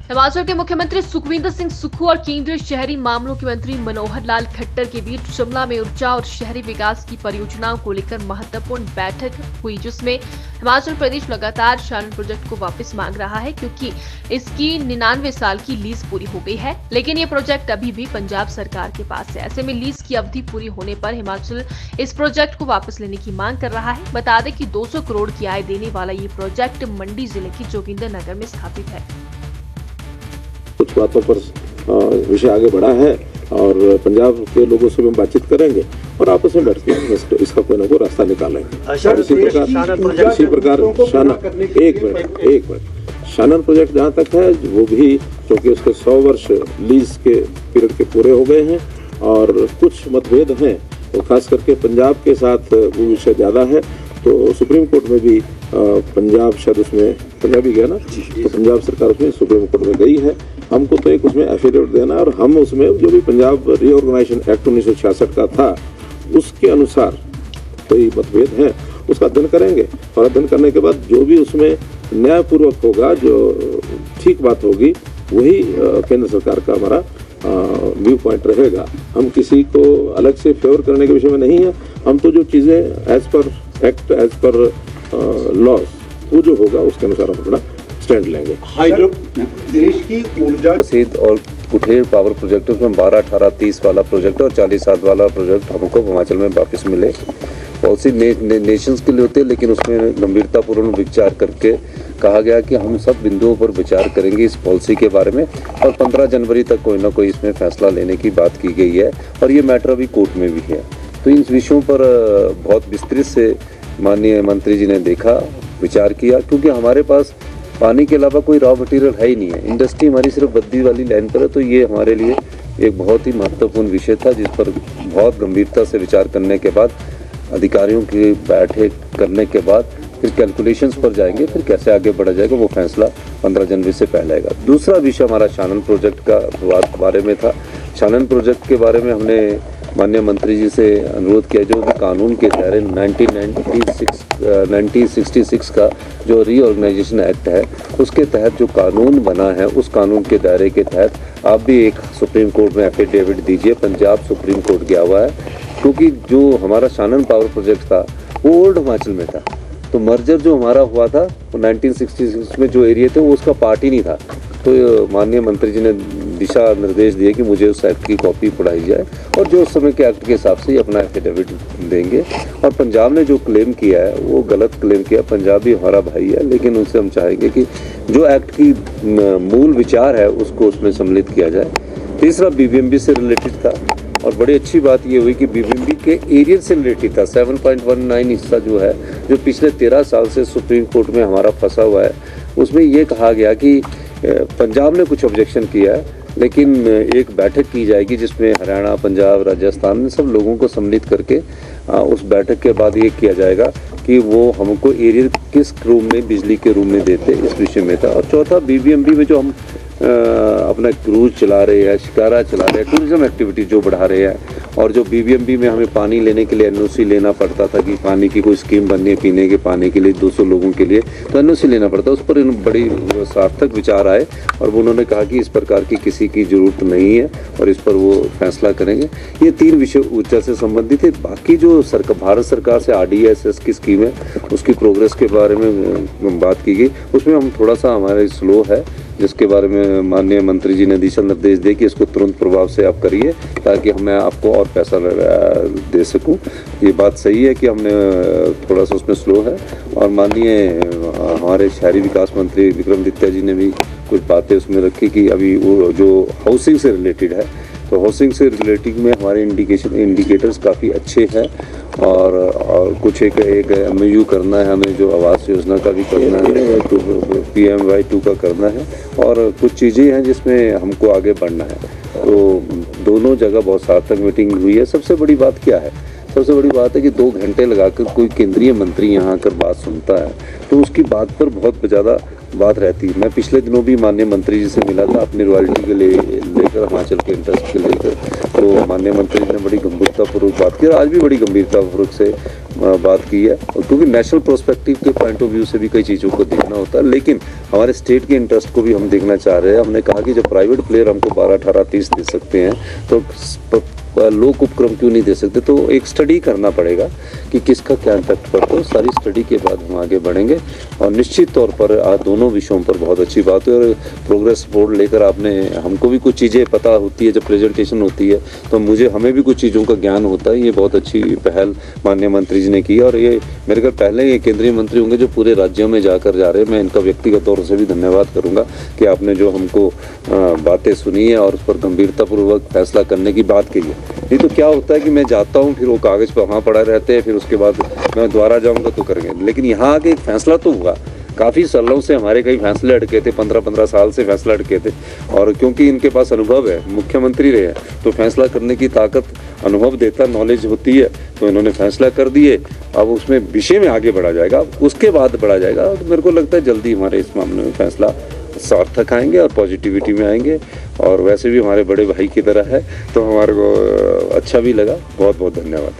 हिमाचल के मुख्यमंत्री सुखविंदर सिंह सुक्खू और केंद्रीय शहरी मामलों के मंत्री मनोहर लाल खट्टर के बीच शिमला में ऊर्जा और शहरी विकास की परियोजनाओं को लेकर महत्वपूर्ण बैठक हुई, जिसमें हिमाचल प्रदेश लगातार शालन प्रोजेक्ट को वापस मांग रहा है क्योंकि इसकी 99 साल की लीज पूरी हो गई है। लेकिन ये प्रोजेक्ट अभी भी पंजाब सरकार के पास है। ऐसे में लीज की अवधि पूरी होने पर हिमाचल इस प्रोजेक्ट को वापस लेने की मांग कर रहा है। बता दें कि 200 करोड़ की आय देने वाला ये प्रोजेक्ट मंडी जिले की जोगिंदरनगर में स्थापित है। कुछ बातों पर विषय आगे बढ़ा है और पंजाब के लोगों से भी हम बातचीत करेंगे और आपस में बैठ के इसका कोई ना कोई रास्ता निकालेंगे। इसी प्रकार एक मिनट शानन प्रोजेक्ट जहाँ तक है वो भी, क्योंकि उसके 100 वर्ष लीज के पीरियड के पूरे हो गए हैं और कुछ मतभेद हैं, तो खास करके पंजाब के साथ वो विषय ज़्यादा है। तो सुप्रीम कोर्ट में भी पंजाब शायद उसमें पंजाबी गया ना, तो पंजाब सरकार उसमें सुप्रीम कोर्ट में गई है। हमको तो एक उसमें एफिडेविट देना है और हम उसमें जो भी पंजाब रीऑर्गेनाइजेशन एक्ट 1966 का था उसके अनुसार कोई मतभेद है उसका अध्ययन करेंगे और अध्ययन करने के बाद जो भी उसमें न्यायपूर्वक होगा, जो ठीक बात होगी, वही केंद्र सरकार का हमारा व्यू पॉइंट रहेगा। हम किसी को अलग से फेवर करने के विषय में नहीं है। हम तो जो चीज़ें as per act, as per law, वो जो होगा उसके अनुसार हम अपना स्टैंड लेंगे। देश की ऊर्जा रसीद और कुठेर पावर प्रोजेक्ट, उसमें 12, 18, 30 वाला प्रोजेक्ट और 40-7 वाला प्रोजेक्ट हमको हिमाचल में वापस मिले। पॉलिसी नेशंस के लिए होते हैं, लेकिन उसमें गंभीरतापूर्ण विचार करके कहा गया कि हम सब बिंदुओं पर विचार करेंगे इस पॉलिसी के बारे में और 15 जनवरी तक कोई ना कोई इसमें फैसला लेने की बात की गई है और ये मैटर अभी कोर्ट में भी है। तो इन विषयों पर बहुत विस्तृत से माननीय मंत्री जी ने देखा, विचार किया, क्योंकि हमारे पास पानी के अलावा कोई रॉ मटेरियल है ही नहीं है। इंडस्ट्री हमारी सिर्फ बद्दी वाली लाइन पर है, तो ये हमारे लिए एक बहुत ही महत्वपूर्ण विषय था जिस पर बहुत गंभीरता से विचार करने के बाद, अधिकारियों की बैठक करने के बाद फिर कैलकुलेशंस पर जाएंगे, फिर कैसे आगे बढ़ा जाएगा वो फैसला 15 जनवरी से पहले आएगा। दूसरा विषय हमारा शानन प्रोजेक्ट का बारे में था। शानन प्रोजेक्ट के बारे में हमने माननीय मंत्री जी से अनुरोध किया, जो भी कानून के दायरे 1966 का जो रीऑर्गेनाइजेशन एक्ट है उसके तहत जो कानून बना है, उस कानून के दायरे के तहत आप भी एक सुप्रीम कोर्ट में एफिडेविट दीजिए। पंजाब सुप्रीम कोर्ट गया हुआ है, क्योंकि जो हमारा शानन पावर प्रोजेक्ट था वो ओल्ड हिमाचल में था। तो मर्जर जो हमारा हुआ था वो 1966 में जो एरिया थे वो उसका पार्ट ही नहीं था। तो माननीय मंत्री जी ने दिशा निर्देश दिए कि मुझे उस एक्ट की कॉपी पढ़ाई जाए और जो उस समय के एक्ट के हिसाब से ही अपना एफिडेविट देंगे। और पंजाब ने जो क्लेम किया है वो गलत क्लेम किया। पंजाब भी हमारा भाई है, लेकिन उनसे हम चाहेंगे कि जो एक्ट की मूल विचार है उसको उसमें सम्मिलित किया जाए। तीसरा बीबीएमबी से रिलेटेड था और बड़ी अच्छी बात ये हुई कि बीबीएमबी के एरिया से रिलेटेड था। 7.19 हिस्सा जो है, जो पिछले 13 साल से सुप्रीम कोर्ट में हमारा फंसा हुआ है, उसमें ये कहा गया कि पंजाब ने कुछ ऑब्जेक्शन किया है, लेकिन एक बैठक की जाएगी जिसमें हरियाणा, पंजाब, राजस्थान में सब लोगों को सम्मिलित करके उस बैठक के बाद ये किया जाएगा कि वो हमको एरिया किस रूम में बिजली के रूम में देते, इस विषय में था। और चौथा, बीबीएमबी में जो हम अपना क्रूज चला रहे हैं, शिकारा चला रहे हैं, टूरिज्म एक्टिविटी जो बढ़ा रहे हैं, और जो बीबीएमबी में हमें पानी लेने के लिए एनओसी लेना पड़ता था कि पानी की कोई स्कीम बननी है पीने के पानी के लिए 200 लोगों के लिए, तो एनओसी लेना पड़ता। उस पर बड़ी सार्थक विचार आए और उन्होंने कहा कि इस प्रकार की किसी की जरूरत नहीं है और इस पर वो फैसला करेंगे। ये 3 विषय ऊर्जा से संबंधित है। बाकी जो भारत सरकार से RDSS की स्कीम है उसकी प्रोग्रेस के बारे में बात की गई, उसमें हम थोड़ा सा हमारे स्लो है, जिसके बारे में माननीय मंत्री जी ने दिशा निर्देश दिए कि इसको तुरंत प्रभाव से आप करिए ताकि मैं आपको और पैसा दे सकूं। ये बात सही है कि हमने थोड़ा सा उसमें स्लो है। और माननीय हमारे शहरी विकास मंत्री विक्रमादित्य जी ने भी कुछ बातें उसमें रखी कि अभी वो जो हाउसिंग से रिलेटेड है, तो हाउसिंग से रिलेटेड में हमारे इंडिकेटर्स काफ़ी अच्छे हैं और कुछ एक MOU करना है हमें, जो आवास योजना का भी करना है, PMY 2 का करना है और कुछ चीज़ें हैं जिसमें हमको आगे बढ़ना है। तो दोनों जगह बहुत सार्थक मीटिंग हुई है। सबसे बड़ी बात क्या है? सबसे बड़ी बात है कि 2 घंटे लगाकर कोई केंद्रीय मंत्री यहाँ आकर बात सुनता है तो उसकी बात पर बहुत ज़्यादा बात रहती है। मैं पिछले दिनों भी माननीय मंत्री जी से मिला था अपनी रॉयल्टी के लेकर, हिमाचल के इंटरेस्ट के लेकर, तो माननीय मंत्री जी ने बड़ी गंभीरतापूर्वक बात की और आज भी बड़ी गंभीरतापूर्वक से बात की है, क्योंकि नेशनल प्रोस्पेक्टिव के पॉइंट ऑफ व्यू से भी कई चीज़ों को देखना होता है, लेकिन हमारे स्टेट के इंटरेस्ट को भी हम देखना चाह रहे हैं। हमने कहा कि जब प्राइवेट प्लेयर हमको 12, 18, 30 दे सकते हैं तो लोक उपक्रम क्यों नहीं दे सकते। तो एक स्टडी करना पड़ेगा कि किसका क्या इम्पैक्ट पड़ता है। सारी स्टडी के बाद हम आगे बढ़ेंगे और निश्चित तौर पर आज दोनों विषयों पर बहुत अच्छी बात है। और प्रोग्रेस बोर्ड लेकर आपने, हमको भी कुछ चीज़ें पता होती है, जब प्रेजेंटेशन होती है तो हमें भी कुछ चीज़ों का ज्ञान होता है। ये बहुत अच्छी पहल माननीय मंत्री जी ने की और ये मेरे ख्याल पहले ये केंद्रीय मंत्री होंगे जो पूरे राज्यों में जाकर जा रहे हैं। मैं इनका व्यक्तिगत तौर से भी धन्यवाद करूँगा कि आपने जो हमको बातें सुनी है और उस पर गंभीरतापूर्वक फैसला करने की बात कही है। नहीं तो क्या होता है कि मैं जाता हूँ, फिर वो कागज़ पर वहाँ पड़ा रहते हैं, फिर उसके बाद मैं दोबारा जाऊँगा तो करेंगे। लेकिन यहाँ आके एक फैसला तो हुआ। काफ़ी सालों से हमारे कई फैसले अटके थे, 15-15 साल से फैसला अटके थे, और क्योंकि इनके पास अनुभव है, मुख्यमंत्री रहे हैं, तो फैसला करने की ताकत अनुभव देता, नॉलेज होती है, तो इन्होंने फैसला कर दिए। अब उसमें विषय में आगे बढ़ा जाएगा, उसके बाद बढ़ा जाएगा। तो मेरे को लगता है जल्दी हमारे इस मामले में फैसला सार्थक आएंगे और पॉजिटिविटी में आएंगे। और वैसे भी हमारे बड़े भाई की तरह है तो हमारे को अच्छा भी लगा। बहुत बहुत धन्यवाद।